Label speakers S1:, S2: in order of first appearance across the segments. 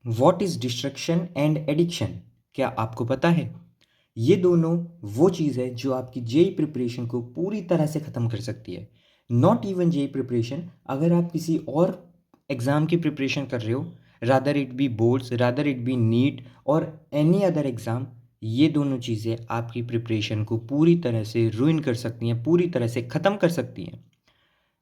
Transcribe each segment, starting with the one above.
S1: What is distraction and addiction? क्या आपको पता है? ये दोनों वो चीज़ है जो आपकी जेई प्रिपरेशन को पूरी तरह से ख़त्म कर सकती है। नॉट इवन जेई प्रिपरेशन, अगर आप किसी और एग्ज़ाम की प्रिपरेशन कर रहे हो, rather it be boards, rather it be NEET और एनी अदर एग्ज़ाम, ये दोनों चीज़ें आपकी प्रिपरेशन को पूरी तरह से रुइन कर सकती हैं, पूरी तरह से ख़त्म कर सकती हैं।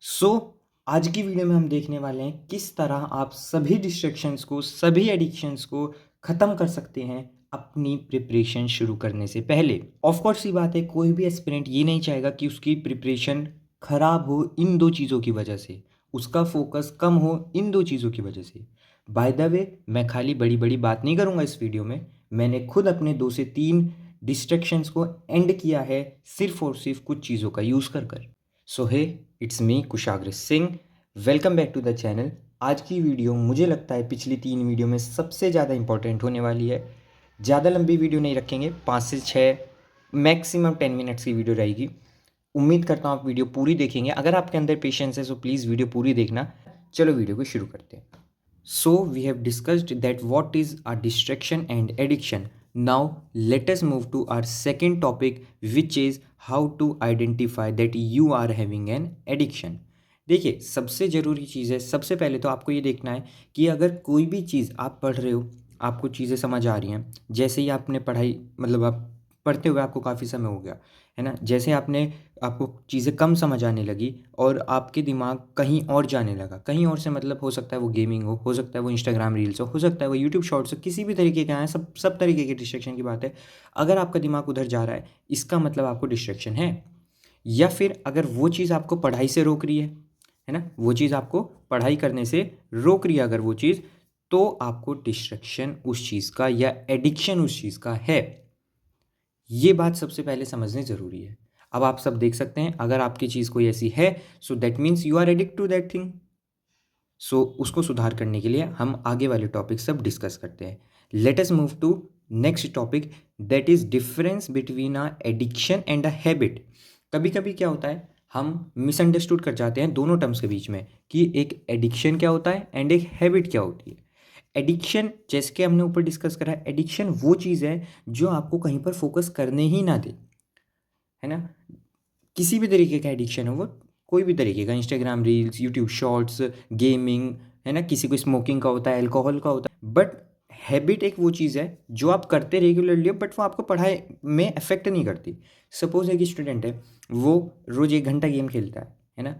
S1: सो आज की वीडियो में हम देखने वाले हैं किस तरह आप सभी डिस्ट्रैक्शंस को, सभी एडिक्शंस को ख़त्म कर सकते हैं अपनी प्रिपरेशन शुरू करने से पहले। ऑफ कोर्स सी बात है, कोई भी एस्पिरेंट ये नहीं चाहेगा कि उसकी प्रिपरेशन खराब हो इन दो चीज़ों की वजह से, उसका फोकस कम हो इन दो चीज़ों की वजह से। बाय द वे, मैं खाली बड़ी बड़ी बात नहीं करूँगा इस वीडियो में। मैंने खुद अपने 2 से 3 डिस्ट्रैक्शंस को एंड किया है सिर्फ और सिर्फ कुछ चीज़ों का यूज़ कर कर। So hey, it's me Kushagra Singh, welcome back to the channel. आज की वीडियो मुझे लगता है पिछली 3 वीडियो में सबसे ज़्यादा इंपॉर्टेंट होने वाली है। ज़्यादा लंबी वीडियो नहीं रखेंगे, 5 से 6 मैक्सिमम 10 मिनट्स की वीडियो रहेगी। उम्मीद करता हूँ आप वीडियो पूरी देखेंगे। अगर आपके अंदर पेशेंस है सो प्लीज़ वीडियो पूरी देखना। चलो वीडियो को शुरू करते हैं। So we have discussed that what is a distraction and addiction. Now let us move to our second topic, which is how to identify that you are having an addiction. देखिए, सबसे ज़रूरी चीज़ है, सबसे पहले तो आपको ये देखना है कि अगर कोई भी चीज़ आप पढ़ रहे हो, आपको चीज़ें समझ आ रही हैं, जैसे ही आपने पढ़ाई मतलब आप पढ़ते हुए आपको काफ़ी समय हो गया है ना, जैसे आपको चीज़ें कम समझ आने लगी और आपके दिमाग कहीं और जाने लगा। कहीं और से मतलब हो सकता है वो गेमिंग हो सकता है वो इंस्टाग्राम रील्स हो सकता है वो यूट्यूब शॉर्ट्स हो, किसी भी तरीके का है, सब तरीके के डिस्ट्रैक्शन की बात है। अगर आपका दिमाग उधर जा रहा है, इसका मतलब आपको डिस्ट्रैक्शन है। या फिर अगर वो चीज़ आपको पढ़ाई से रोक रही है ना, वो चीज़ आपको पढ़ाई करने से रोक रही है अगर वो चीज़, तो आपको डिस्ट्रैक्शन उस चीज़ का या एडिक्शन उस चीज़ का है। ये बात सबसे पहले समझनी ज़रूरी है। अब आप सब देख सकते हैं, अगर आपकी चीज़ कोई ऐसी है, so that means you are addict to that thing. So उसको सुधार करने के लिए हम आगे वाले टॉपिक सब डिस्कस करते हैं। Let us move to next topic, that is difference between a addiction and a habit. कभी कभी क्या होता है, हम मिसअंडरस्टूड कर जाते हैं दोनों टर्म्स के बीच में कि एक एडिक्शन क्या होता है एंड एक हैबिट क्या होती है। एडिक्शन, जैसे कि हमने ऊपर डिस्कस करा है, एडिक्शन वो चीज़ है जो आपको कहीं पर फोकस करने ही ना दे, है ना। किसी भी तरीके का एडिक्शन हो वो, कोई भी तरीके का, Instagram reels, YouTube shorts, gaming, है ना, किसी को स्मोकिंग का होता है, अल्कोहल का होता है। बट हैबिट एक वो चीज़ है जो आप करते रेगुलरली हो, बट वो आपको पढ़ाई में अफेक्ट नहीं करती। सपोज एक स्टूडेंट है, वो रोज़ 1 घंटा गेम खेलता है ना।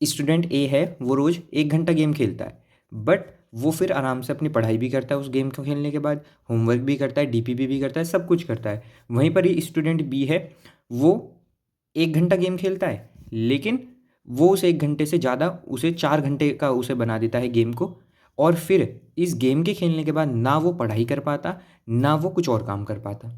S1: स्टूडेंट ए है, वो रोज़ 1 घंटा गेम खेलता है, बट वो फिर आराम से अपनी पढ़ाई भी करता है उस गेम को खेलने के बाद, होमवर्क भी करता है, डीपीपी भी करता है, सब कुछ करता है। वहीं पर ही स्टूडेंट बी है, वो 1 घंटा गेम खेलता है, लेकिन वो उस 1 घंटे से ज़्यादा उसे 4 घंटे का उसे बना देता है गेम को। और फिर इस गेम के खेलने के बाद ना वो पढ़ाई कर पाता, ना वो कुछ और काम कर पाता,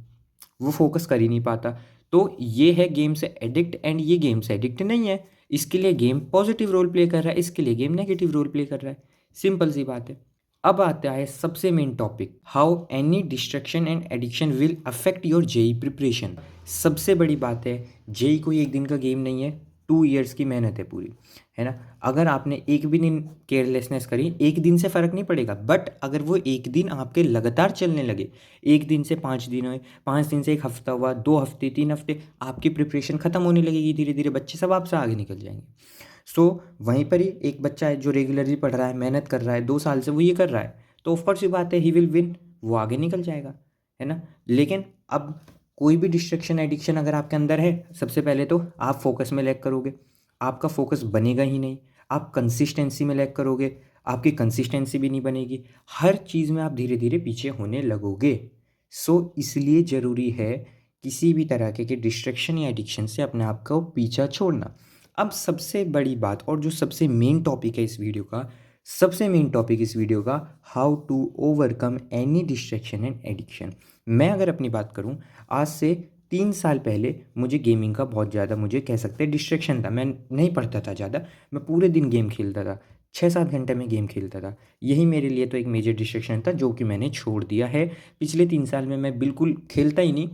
S1: वो फोकस कर ही नहीं पाता। तो ये है गेम से एडिक्ट, एंड ये गेम से एडिक्ट नहीं है। इसके लिए गेम पॉजिटिव रोल प्ले कर रहा है, इसके लिए गेम नेगेटिव रोल प्ले कर रहा है। सिंपल सी बात है। अब आता है सबसे main topic, how any distraction and addiction will affect your JEE preparation. सबसे बड़ी बात है, जेई कोई एक दिन का गेम नहीं है, 2 इयर्स की मेहनत है पूरी, है ना। अगर आपने एक भी दिन केयरलेसनेस करी, एक दिन से फ़र्क नहीं पड़ेगा, बट अगर वो एक दिन आपके लगातार चलने लगे, एक दिन से 5 दिन हुए, 5 दिन से एक हफ्ता हुआ, 2 हफ्ते, 3 हफ्ते, आपकी प्रिपरेशन ख़त्म होने लगेगी। धीरे धीरे बच्चे सब आपसे आगे निकल जाएंगे। सो वहीं पर ही एक बच्चा है जो रेगुलरली पढ़ रहा है, मेहनत कर रहा है, 2 साल से वो ये कर रहा है, तो ऑफकोर्स ये बात है, ही विल विन, वो आगे निकल जाएगा, है ना। लेकिन अब कोई भी डिस्ट्रैक्शन एडिक्शन अगर आपके अंदर है, सबसे पहले तो आप फोकस में लैग करोगे, आपका फोकस बनेगा ही नहीं। आप कंसिस्टेंसी में लैग करोगे, आपकी कंसिस्टेंसी भी नहीं बनेगी। हर चीज़ में आप धीरे धीरे पीछे होने लगोगे। सो इसलिए ज़रूरी है किसी भी तरह के डिस्ट्रैक्शन या एडिक्शन से अपने आप को पीछा छोड़ना। अब सबसे बड़ी बात और जो सबसे मेन टॉपिक है इस वीडियो का, सबसे मेन टॉपिक इस वीडियो का, how to overcome any distraction and addiction. मैं अगर अपनी बात करूं, आज से 3 साल पहले मुझे गेमिंग का बहुत ज़्यादा, मुझे कह सकते हैं, डिस्ट्रैक्शन था। मैं नहीं पढ़ता था ज़्यादा, मैं पूरे दिन गेम खेलता था, 6-7 घंटे में गेम खेलता था। यही मेरे लिए तो एक मेजर डिस्ट्रैक्शन था जो कि मैंने छोड़ दिया है। पिछले 3 साल में मैं बिल्कुल खेलता ही नहीं,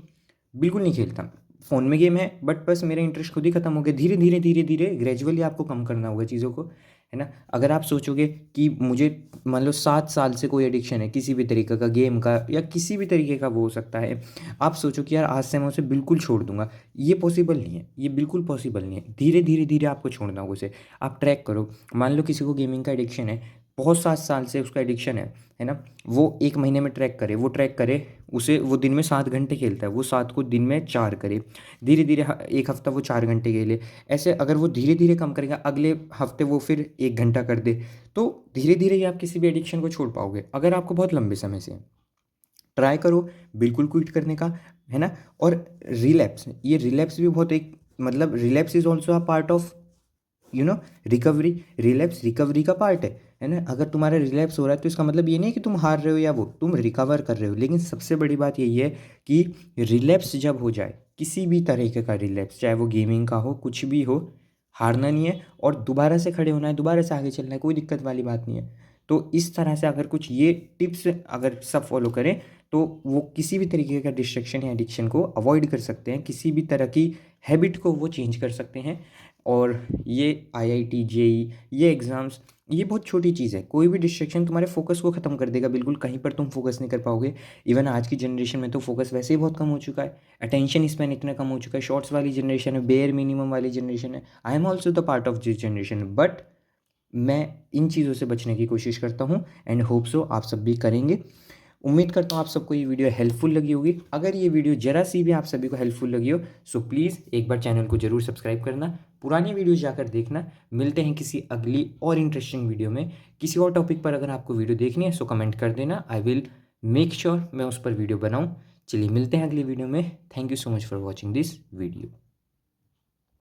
S1: बिल्कुल नहीं खेलता। फ़ोन में गेम है, बट बस मेरा इंटरेस्ट खुद ही ख़त्म हो गया। धीरे धीरे धीरे धीरे ग्रेजुअली आपको कम करना होगा चीज़ों को, है ना? अगर आप सोचोगे कि मुझे मान लो 7 साल से कोई एडिक्शन है किसी भी तरीके का, गेम का या किसी भी तरीके का वो हो सकता है। आप सोचो कि यार आज से मैं उसे बिल्कुल छोड़ दूँगा, ये पॉसिबल नहीं है, ये बिल्कुल पॉसिबल नहीं है। धीरे-धीरे आपको छोड़ना होगा उसे। आप ट्रैक करो, मान लो किसी को गेमिंग का एडिक्शन है, बहुत 7 साल से उसका एडिक्शन है ना? वो 1 महीने में ट्रैक करे, उसे वो दिन में 7 घंटे खेलता है, वो 7 को दिन में 4 करे। धीरे-धीरे 1 हफ्ता वो 4 घंटे खेले। ऐसे अगर वो धीरे-धीरे कम करेगा, अगले हफ्ते वो फिर 1 घंटा कर दे, तो धीरे-धीरे ही आप किसी भी एडिक्शन को छोड़ पाओगे। अगर आपको बहुत लंबे समय से है, ट्राई करो बिल्कुल क्विट करने का, है ना? और रिलैप्स भी बहुत एक मतलब relapse is also a part of recovery. Relapse recovery का पार्ट है ना? अगर तुम्हारा रिलैप्स हो रहा है तो इसका मतलब ये नहीं है कि तुम हार रहे हो या वो, तुम रिकवर कर रहे हो। लेकिन सबसे बड़ी बात यही है कि रिलैप्स जब हो जाए, किसी भी तरीके का रिलैप्स, चाहे वो गेमिंग का हो, कुछ भी हो, हारना नहीं है और दोबारा से खड़े होना है, दोबारा से आगे चलना है, कोई दिक्कत वाली बात नहीं है। तो इस तरह से अगर कुछ ये टिप्स अगर सब फॉलो करें, तो वो किसी भी तरीके का डिस्ट्रैक्शन या एडिक्शन को अवॉइड कर सकते हैं, किसी भी तरह की हैबिट को वो चेंज कर सकते हैं। और ये आईआईटी, जेई, ये एग्ज़ाम्स, ये बहुत छोटी चीज़ है। कोई भी डिस्ट्रैक्शन तुम्हारे फोकस को ख़त्म कर देगा, बिल्कुल कहीं पर तुम फोकस नहीं कर पाओगे। इवन आज की जनरेशन में तो फोकस वैसे ही बहुत कम हो चुका है, अटेंशन स्पैन इतना कम हो चुका है, शॉर्ट्स वाली जनरेशन है, बेयर मिनिमम वाली जनरेशन है। I am also the part of this generation, but मैं इन चीज़ों से बचने की कोशिश करता हूँ एंड होप सो आप सब भी करेंगे। उम्मीद करता हूँ आप सबको ये वीडियो हेल्पफुल लगी होगी। अगर ये वीडियो ज़रा सी भी आप सभी को हेल्पफुल लगी हो, सो प्लीज़ एक बार चैनल को ज़रूर सब्सक्राइब करना, पुरानी वीडियो जाकर देखना। मिलते हैं किसी अगली और इंटरेस्टिंग वीडियो में। किसी और टॉपिक पर अगर आपको वीडियो देखनी है सो कमेंट कर देना, आई विल मेक श्योर मैं उस पर वीडियो बनाऊँ। चलिए मिलते हैं अगली वीडियो में। Thank you so much for watching this video.